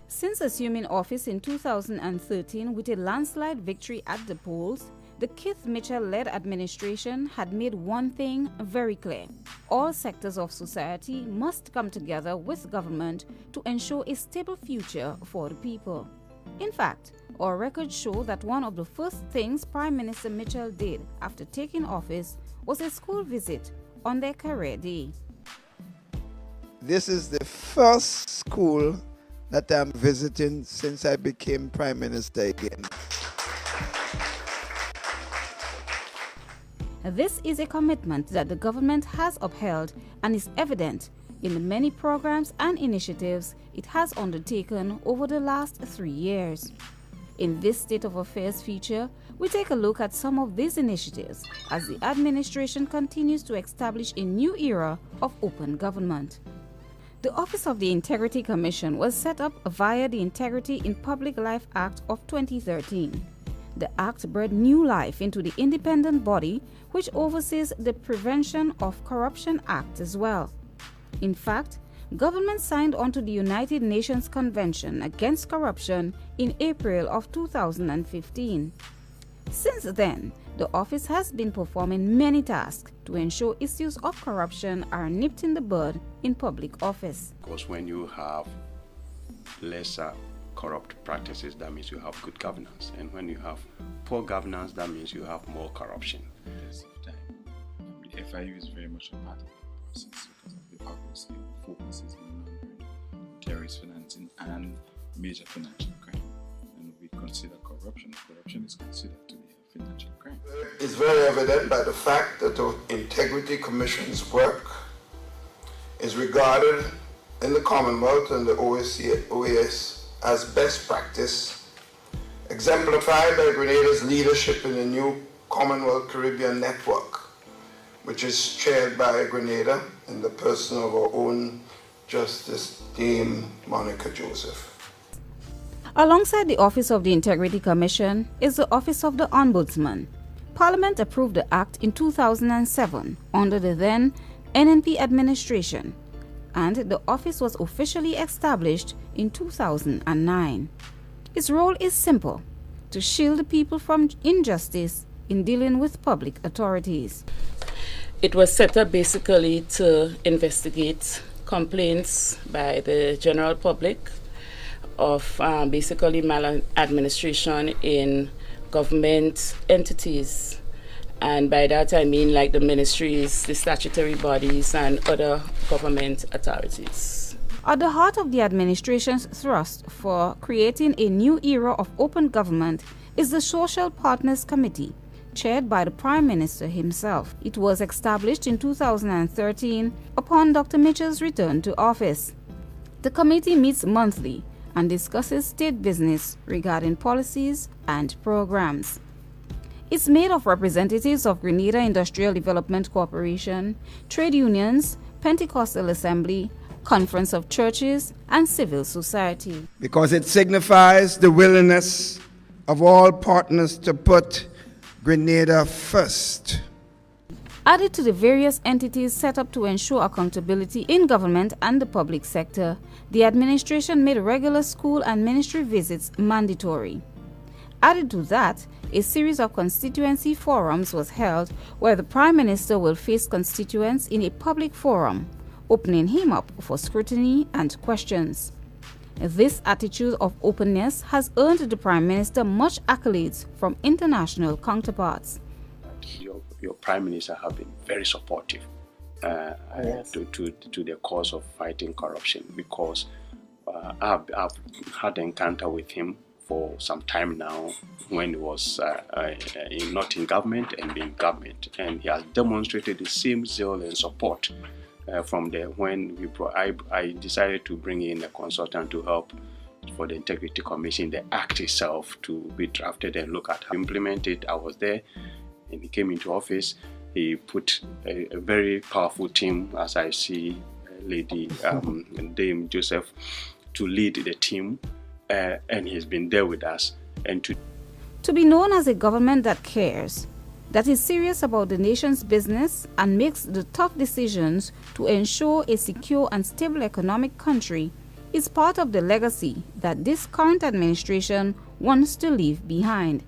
Since assuming office in 2013 with a landslide victory at the polls, the Keith Mitchell-led administration had made one thing very clear. All sectors of society must come together with government to ensure a stable future for the people. In fact, our records show that one of the first things Prime Minister Mitchell did after taking office was a school visit on their career day. This is the first school that I'm visiting since I became Prime Minister again. This is a commitment that the government has upheld and is evident in the many programs and initiatives it has undertaken over the last 3 years. In this State of Affairs feature, we take a look at some of these initiatives as the administration continues to establish a new era of open government. The Office of the Integrity Commission was set up via the Integrity in Public Life Act of 2013. The Act breathed new life into the independent body which oversees the Prevention of Corruption Act as well. In fact, government signed onto the United Nations Convention Against Corruption in April of 2015. Since then, the office has been performing many tasks to ensure issues of corruption are nipped in the bud in public office. Because when you have lesser corrupt practices, that means you have good governance. And when you have poor governance, that means you have more corruption. The FIU is very much a part of the process because of the obvious focuses on terrorist financing and major financial crime. And we consider corruption. Corruption is considered to be a financial crime. It's very evident by the fact that the Integrity Commission's work is regarded in the Commonwealth and the OAS as best practice, exemplified by Grenada's leadership in the new Commonwealth Caribbean Network, which is chaired by Grenada in the person of our own Justice Dame Monica Joseph. Alongside the Office of the Integrity Commission is the Office of the Ombudsman. Parliament approved the Act in 2007 under the then NNP administration, and the office was officially established in 2009. Its role is simple: to shield the people from injustice in dealing with public authorities. It was set up basically to investigate complaints by the general public of basically maladministration in government entities. And by that I mean like the ministries, the statutory bodies, and other government authorities. At the heart of the administration's thrust for creating a new era of open government is the Social Partners Committee, chaired by the Prime Minister himself. It was established in 2013 upon Dr. Mitchell's return to office. The committee meets monthly and discusses state business regarding policies and programs. It's made of representatives of Grenada Industrial Development Corporation, trade unions, Pentecostal Assembly, Conference of Churches, and civil society. Because it signifies the willingness of all partners to put Grenada first. Added to the various entities set up to ensure accountability in government and the public sector, the administration made regular school and ministry visits mandatory. Added to that, a series of constituency forums was held where the Prime Minister will face constituents in a public forum, opening him up for scrutiny and questions. This attitude of openness has earned the Prime Minister much accolades from international counterparts. Your Prime Minister have been very supportive Yes. to the cause of fighting corruption, because I've had an encounter with him for some time now when he was not in government and in government, and he has demonstrated the same zeal and support from there when I decided to bring in a consultant to help for the Integrity Commission, the Act itself to be drafted and look at how to implement it. I was there and he came into office. He put a very powerful team, as I see Lady Dame Joseph, to lead the team, and he's been there with us. And to be known as a government that cares, that is serious about the nation's business and makes the tough decisions to ensure a secure and stable economic country, is part of the legacy that this current administration wants to leave behind.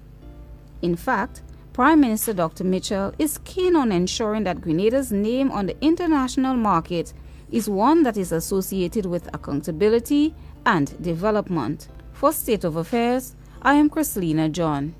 In fact, Prime Minister Dr. Mitchell is keen on ensuring that Grenada's name on the international market is one that is associated with accountability and development. For State of Affairs, I am Christlina John.